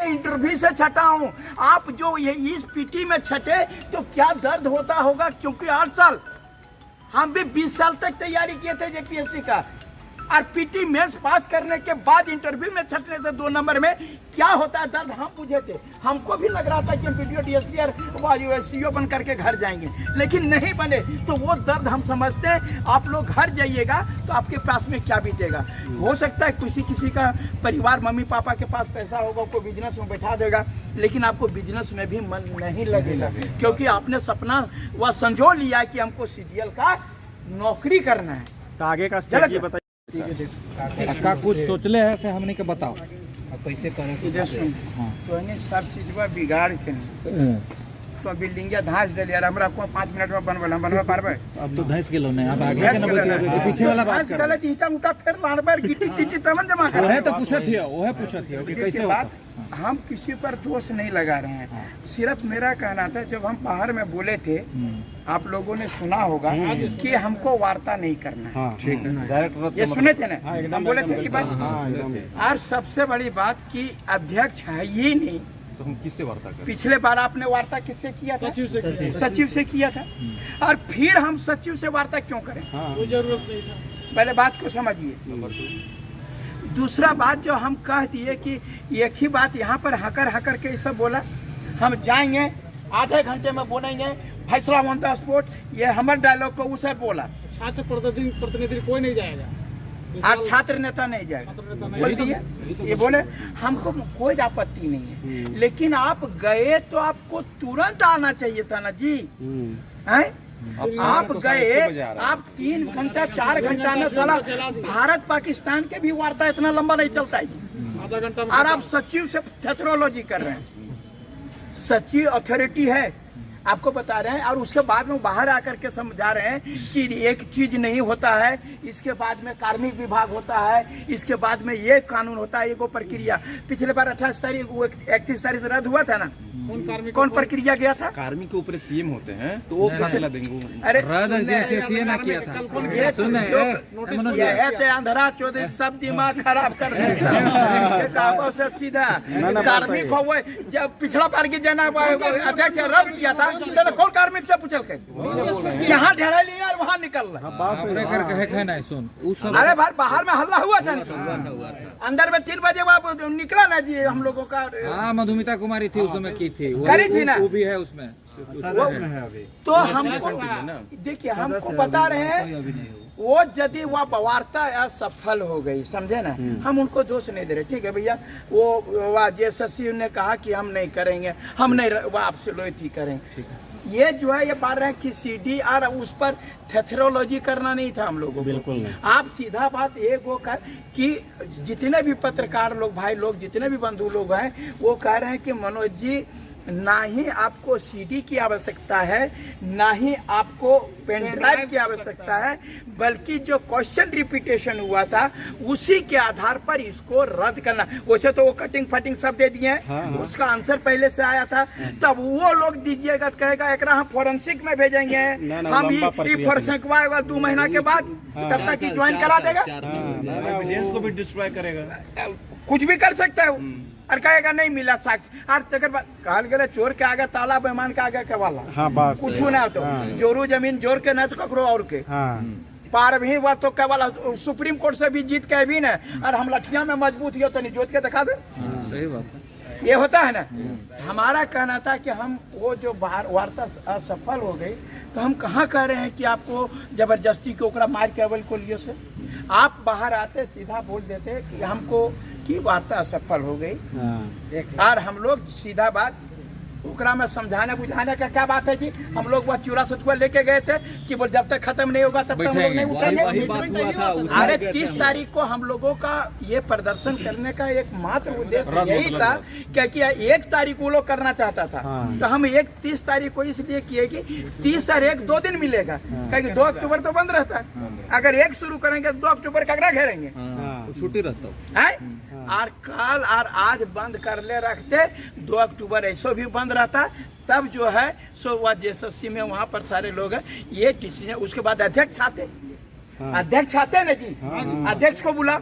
Interview से छटा हूँ। आप जो ये इस पीटी में छटे तो क्या दर्द होता होगा, क्योंकि 8 साल हम भी 20 साल तक तैयारी किए थे जेपीएससी का, और पीटी मेंस पास करने के बाद इंटरव्यू में छटने से 2 नंबर में क्या होता है दर्द हम बुझे थे। हमको भी लग रहा था कि हम वीडियो डीएसपी और सीओ बन करके घर जाएंगे, लेकिन नहीं बने। तो वो दर्द हम समझते हैं। आप लोग घर जाइएगा तो आपके पास में क्या बीतेगा। हो सकता है किसी का परिवार मम्मी पापा के पास पैसा होगा, कोई बिजनेस में बैठा देगा, लेकिन आपको बिजनेस में भी मन नहीं लगेगा, क्योंकि आपने सपना वह संजो लिया कि हमको सीडीएल का नौकरी करना है। तो आगे का स्टेप बताइए। का कुछ सोचले है से हमने के बताओ कैसे करें। तो सब चीज बिगाड़ के तो बिल्डिंग धांस दिल यार, हमरा को 5 मिनट में बनवा पारबे। अब तो धंस गेलो नहीं, अब आगे के ना पीछे वाला बात कर। गलत ईटा उटा फिर मारबर गिट्टी टिट्टी तमन जमा कर। ओहे तो पूछत हियो, ओहे पूछत हियो कि कैसे होता। हम किसी पर दोष नहीं लगा रहे हैं, सिर्फ मेरा कहना था जब हम बाहर में बोले थे, आप लोगों ने सुना होगा कि हमको वार्ता नहीं करना है। ठीक है, ये सुने थे ना, हम बोले थे कि बात। और सबसे बड़ी बात कि अध्यक्ष है ही नहीं, तो हम किससे वार्ता करें? पिछले बार आपने वार्ता किससे किया था? सचिव से किया था। और फिर हम सचिव से वार्ता क्यों करें? कोई जरूरत नहीं था। पहले बात को समझिए। दूसरा बात जो हम कह दिए कि एक ही बात यहाँ पर हकर के सब बोला, हम जाएंगे आधे घंटे में बोलेंगे फैसला ऑन द स्पॉट। ये हमारे डायलॉग को उसे बोला, छात्र प्रतिनिधि कोई नहीं जाएगा, आज छात्र नेता नहीं जाएगा बोल दिए। ये बोले हमको कोई आपत्ति नहीं है, लेकिन आप गए तो आपको तुरंत आना चाहिए था ना जी। हैं आप गए, आप 3 घंटा 4 घंटा में साला भारत पाकिस्तान के भी वार्ता इतना लंबा नहीं चलता है। आधा घंटा और आप सचिव से थेथरोलॉजी कर रहे हैं। सचिव अथॉरिटी है, आपको बता रहे हैं, और उसके बाद में बाहर आकर के समझा रहे हैं कि एक चीज नहीं होता है, इसके बाद में कार्मिक विभाग होता है, इसके बाद में ये कानून होता है, एगो प्रक्रिया। पिछले बार 28 तारीख 31 तारीख से रद्द हुआ था ना, कौन प्रक्रिया गया था? कार्मिक के ऊपर सीएम होते हैं तो वो फैसला देंगे। अरे सीएम ने किया था। अंधरा चौधरी सब दिमाग खराब कर रहे हैं से सीधा। कार्मिक हो जब पिछला बार की जना अध्यक्ष रद्द किया था तो कौन कार्मिक से पूछल के यहाँ ढेरा लिया और वहाँ निकल रहा। अरे भाई बाहर में हल्ला हुआ था, अंदर में 3 बजे वो निकला ना जी हम लोगों का। हाँ, मधुमिता कुमारी थी उस समय की थी, करी थी ना, वो भी है उसमें। तो हमको देखिए, हमको बता रहे हैं वो यदि वह वार्ता असफल हो गई, समझे ना, हम उनको दोष नहीं दे रहे। ठीक है भैया, वो जेएसएससी ने कहा कि हम नहीं करेंगे, हम नहीं वो आपसे लोयटी करेंगे। ये जो है ये बात रहे कि सीडी और उस पर थेथरोलॉजी करना नहीं था हम लोगों को। बिल्कुल नहीं। आप सीधा बात एक वो कर कि जितने भी पत्रकार लोग भाई लोग, जितने भी बंधु लोग हैं, वो कह रहे हैं कि मनोज जी ना ही आपको सीडी की आवश्यकता है, ना ही आपको पेन ड्राइव की आवश्यकता है, बल्कि जो क्वेश्चन रिपीटेशन हुआ था उसी के आधार पर इसको रद्द करना। वैसे तो वो कटिंग फटिंग सब दे दिए हैं, उसका आंसर पहले से आया था, तब वो लोग दीजिएगा तो कहेगा एकरा हम फोरेंसिक में भेजेंगे, हम ही फोरेंसिक 2 महीना के बाद, तब तक ही ज्वाइन करा देगा, एविडेंस को भी डिस्ट्रॉय करेगा, कुछ भी कर सकता है और कहेगा नहीं मिला साक्ष्य। और तकर बाद कहल गया चोर के आगे ताला, बेमान के आगे के वाला। कुछ ना तो जोरू जमीन जोर के ना तो ककरो और के पार भी हुआ तो केवल सुप्रीम कोर्ट से भी जीत के भी ना, और हम लठिया में मजबूत हो तो नहीं जोत के दिखा दे। सही बात है, ये होता है ना। हमारा कहना था कि हम वो जो बाहर वार्ता असफल हो गई, तो हम कहाँ कह रहे हैं कि आपको जबरदस्ती को ओकरा मार केवल को लिए से आप बाहर आते सीधा बोल देते कि हमको की वार्ता असफल हो गई। और हम लोग सीधा बात ओकरा में समझाने बुझाने का क्या बात है जी। हम लोग वह चूरा सतुआ लेके गए थे कि बोल जब तक खत्म नहीं होगा तब तक हम लोग नहीं उठेंगे। अरे 30 तारीख को हम लोगों का ये प्रदर्शन करने का एक मात्र उद्देश्य यही था, क्योंकि 1 तारीख वो लोग करना चाहता था। तो हम 30 तारीख को इसलिए किए कि 30 और 1 2 दिन मिलेगा, क्योंकि 2 अक्टूबर तो बंद रहता है। अगर 1 शुरू करेंगे 2 अक्टूबर का घेरेंगे, छुट्टी रहता है। और कल और आज बंद कर ले रखते, 2 अक्टूबर ऐसो भी बंद रहता, तब जो है सो वह जेएसएससी में वहाँ पर सारे लोग हैं, ये डिसीजन। उसके बाद अध्यक्ष आते, अध्यक्ष आते ना जी, अध्यक्ष को बुला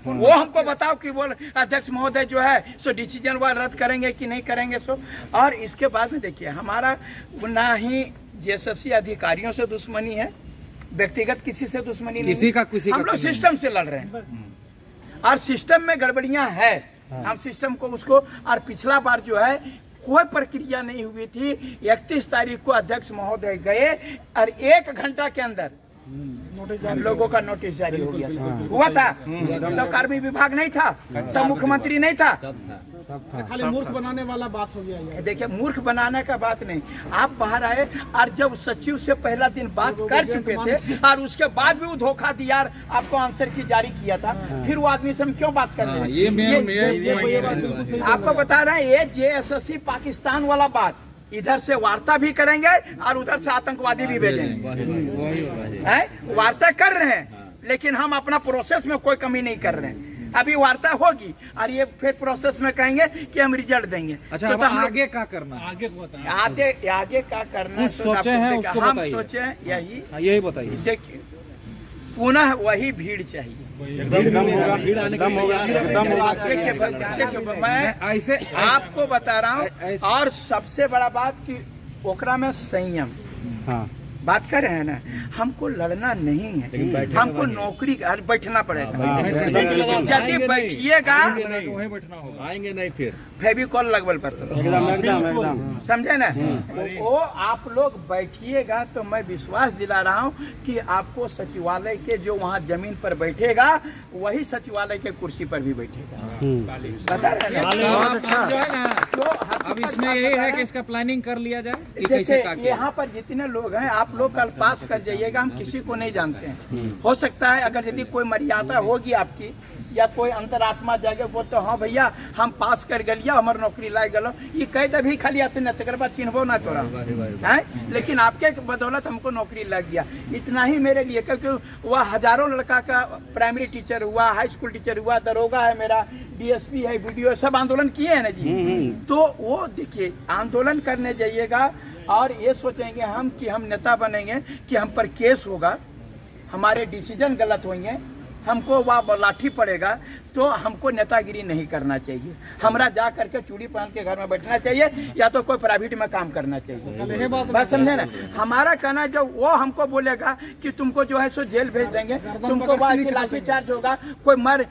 वो हमको बताओ कि वो अध्यक्ष महोदय जो है सो डिसीजन वो रद्द करेंगे कि नहीं करेंगे सो। और इसके बाद में देखिए हमारा ना ही जेएसएससी अधिकारियों से दुश्मनी है, व्यक्तिगत किसी से दुश्मनी नहीं, हम लोग सिस्टम से लड़ रहे हैं और सिस्टम में गड़बड़ियां है। हम सिस्टम को उसको, और पिछला बार जो है कोई प्रक्रिया नहीं हुई थी। 31 तारीख को अध्यक्ष महोदय गए और 1 घंटा के अंदर लोगों का नोटिस जारी हो गया हुआ था। तो कार्मिक विभाग नहीं था, तब मुख्यमंत्री नहीं था, खाली मूर्ख बनाने वाला बात हो गया। देखिए मूर्ख बनाने का बात नहीं, आप बाहर आए और जब सचिव से पहला दिन बात कर चुके थे और उसके बाद भी वो धोखा दिया, आपको आंसर की जारी किया था, फिर वो आदमी से हम क्यों बात कर रहे हैं? ये आपको बता रहे हैं, ये जेएसएससी पाकिस्तान वाला बात, इधर से वार्ता भी करेंगे और उधर से आतंकवादी भी भेजेंगे। वार्ता कर रहे हैं लेकिन हम अपना प्रोसेस में कोई कमी नहीं कर रहे हैं। अभी वार्ता होगी और ये फिर प्रोसेस में कहेंगे कि हम रिजल्ट देंगे। अच्छा, तो हम आगे क्या करना? आगे क्या करना सोचे हैं उसको हम बताइए। सोचे हैं यही बताइए। देखिए पुनः वही भीड़ चाहिए। मैं ऐसे आपको बता रहा हूँ, और सबसे बड़ा बात कि ओकरा में संयम। हाँ, बात कर रहे हैं ना, हमको लड़ना नहीं है, हमको नौकरी बैठना पड़ेगा। यदि बैठिएगा वहीं बैठना होगा, आएंगे नहीं फिर फेविकॉल लगवल पर, समझे ना? वो आप लोग बैठिएगा तो मैं विश्वास दिला रहा हूँ कि आपको सचिवालय के जो वहाँ जमीन पर बैठेगा वही सचिवालय के कुर्सी पर भी बैठेगा। बता रहे हैं तो अब इसमें यही है कि इसका प्लानिंग कर लिया जाए कि कैसे देखिए क्या किया? यहाँ पर जितने लोग हैं आप लोग कल पास कर जाइएगा, हम किसी को नहीं जानते हैं। हो सकता है अगर यदि कोई मर्यादा होगी आपकी या कोई अंतरात्मा जागे वो तो हाँ भैया हम पास कर गलिया हमार नौकरी लाग गलो, ये कह दे भी खाली आते न तकर बाद चिन्हबो ना तोरा है, लेकिन आपके बदौलत हमको नौकरी लग गया। इतना ही मेरे लिए, क्योंकि वह हजारों लड़का का प्राइमरी टीचर हुआ, हाई स्कूल टीचर हुआ, दरोगा है मेरा, डीएसपी है, वीडियो, सब आंदोलन किए हैं ना जी। तो वो देखिए आंदोलन करने जाइएगा और ये सोचेंगे हम कि हम नेता बनेंगे कि हम पर केस होगा, हमारे डिसीजन गलत होंगे, हमको वह लाठी पड़ेगा, तो हमको नेतागिरी नहीं करना चाहिए। हमरा जा करके चूड़ी पहन के घर में बैठना चाहिए या तो कोई प्राइवेट में काम करना चाहिए। बात समझे ना? हमारा कहना जब वो हमको बोलेगा कि तुमको जो है सो जेल भेज देंगे, तुमको लाठी चार्ज होगा, कोई मर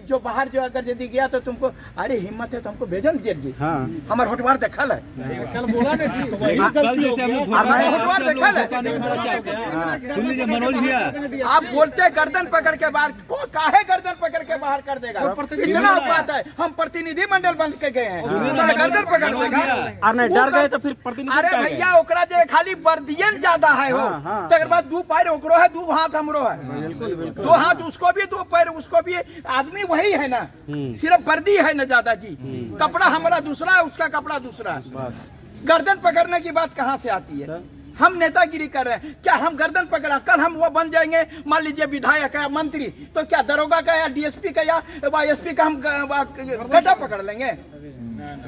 जो बाहर जो अगर यदि गया तो तुमको, अरे हिम्मत है तो हमको भेजो न जेल जी। हमारे होटवार देखल है, हमारे होटवार देखल है। सुन लीजिए मनोज भैया, आप बोलते गर्दन पकड़ के बाहर, को काहे गर्दन पकड़ के बाहर कर देगा? इतना बात है, हम प्रतिनिधि मंडल बन के गए हैं, गर्दन पकड़ देगा। अरे डर गए तो फिर प्रतिनिधि, अरे भैया ओकरा जे खाली वर्दियन ज्यादा है हो, तकर बाद 2 पैर ओकरो है, 2 हाथ हमरो है, 2 हाथ उसको भी, 2 पैर उसको भी, आदमी वही है ना, सिर्फ वर्दी है ना ज्यादा जी, कपड़ा हमारा दूसरा है, उसका कपड़ा दूसरा है। गर्दन पकड़ने की बात कहाँ से आती है? हम नेतागिरी कर रहे हैं क्या? हम गर्दन पकड़ा, कल हम वो बन जाएंगे मान लीजिए विधायक या मंत्री, तो क्या दरोगा का या डीएसपी का या एसपी का हम गड्ढा पकड़ लेंगे?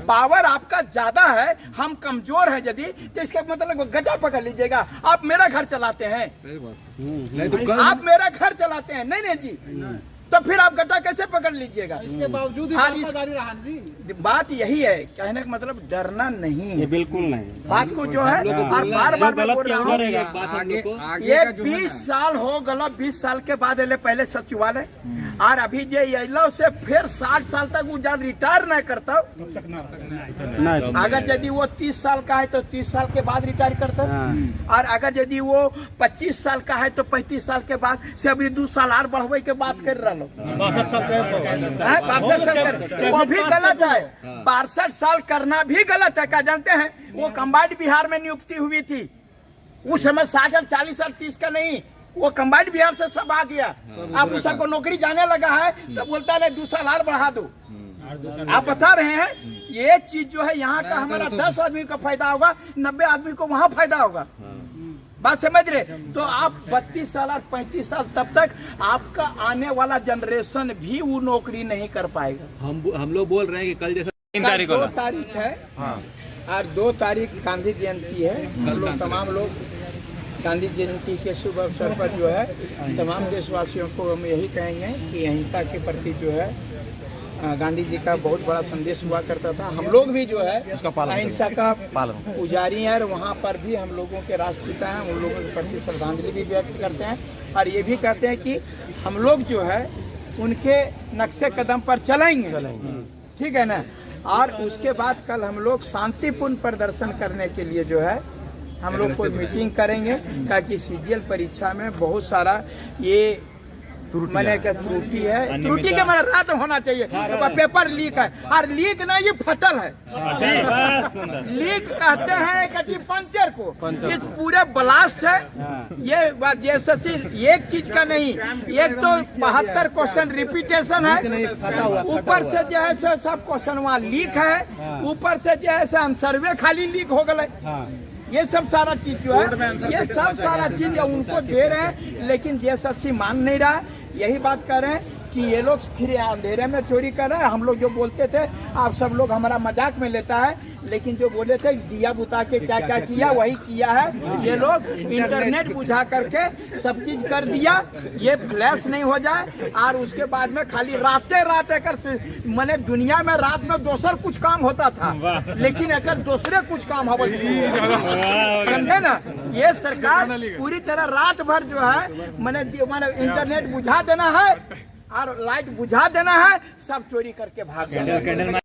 पावर आपका ज्यादा है, हम कमजोर है यदि, तो इसका मतलब गड्ढा पकड़ लीजिएगा। आप मेरा घर चलाते हैं, आप मेरा घर चलाते हैं, नहीं जी, तो फिर आप गड्ढा कैसे पकड़ लीजिएगा? इसके बावजूद बात यही है, कहने का मतलब डरना नहीं है, बिल्कुल नहीं। बात को जो है, और बार बार मैं बोल रहा हूँ, ये 20 साल हो गलो, 20 साल के बाद एले पहले सचिवालय, और अभी जे अलो से फिर 60 साल तक वो जब रिटायर न करता, अगर यदि वो 30 साल का है तो 30 साल के बाद रिटायर करता, और अगर यदि वो 25 साल का है तो 35 साल के बाद से अभी 2 साल और बढ़वे के बात कर रहा लो। 62 साल वो भी गलत है, 62 साल करना भी गलत है। क्या जानते हैं, वो कंबाइंड बिहार में नियुक्ति हुई थी, उस समय 60 और 40 और 30 का नहीं, वो कंबाइंड बिहार से सब आ गया। अब उसको नौकरी जाने लगा है तो बोलता है 2 साल और बढ़ा दो। आप बता रहे हैं ये चीज जो है यहाँ का हमारा 10 आदमी का फायदा होगा, 90 आदमी को वहाँ फायदा होगा। बात समझ रहे? तो आप 32 साल और 35 साल तब तक आपका आने वाला जनरेशन भी वो नौकरी नहीं कर पाएगा। हम लोग बोल रहे हैं कि कल जैसा 2 तारीख है और 2 तारीख गांधी जयंती है, हम लोग तमाम लोग गांधी जयंती के शुभ अवसर पर जो है तमाम देशवासियों को हम यही कहेंगे कि अहिंसा के प्रति जो है गांधी जी का बहुत बड़ा संदेश हुआ करता था। हम लोग भी जो है अहिंसा का पुजारी हैं और वहाँ पर भी हम लोगों के राष्ट्रपिता हैं, उन लोगों के प्रति श्रद्धांजलि भी व्यक्त करते हैं और ये भी कहते हैं कि हम लोग जो है उनके नक्शे कदम पर चलेंगे, ठीक है ना। और उसके बाद कल हम लोग शांतिपूर्ण प्रदर्शन करने के लिए जो है हम लोग कोई मीटिंग करेंगे, ताकि सीजीएल परीक्षा में बहुत सारा ये मैंने क्या त्रुटि है, त्रुटि के मैंने रात होना चाहिए। तो पेपर लीक है और लीक नहीं, ये फटल है। लीक कहते हैं कि पंचर को, इस पूरे ब्लास्ट है। ये जैसे एक चीज का नहीं, एक तो 72 क्वेश्चन रिपीटेशन है, ऊपर से जो है सब क्वेश्चन वहाँ लीक है, ऊपर से जो है आंसरवे खाली लीक हो गए। ये सब सारा चीज जो है, ये सब सारा चीज उनको दे रहे हैं, लेकिन जेएसएससी मान नहीं रहा। यही बात कर रहे हैं कि ये लोग फिर अंधेरे में चोरी कर रहे हैं। हम लोग जो बोलते थे, आप सब लोग हमारा मजाक में लेता है, लेकिन जो बोले थे दिया बुता के क्या क्या किया वही किया है। ये लोग इंटरनेट बुझा करके सब चीज कर दिया, ये फ्लैश नहीं हो जाए। और उसके बाद में खाली रातें कर मैंने दुनिया में रात में दूसर कुछ काम होता था, लेकिन अगर दूसरे कुछ काम हो, समझे ना। ये सरकार पूरी तरह रात भर जो है मैंने इंटरनेट बुझा देना है और लाइट बुझा देना है, सब चोरी करके भाग जाना है।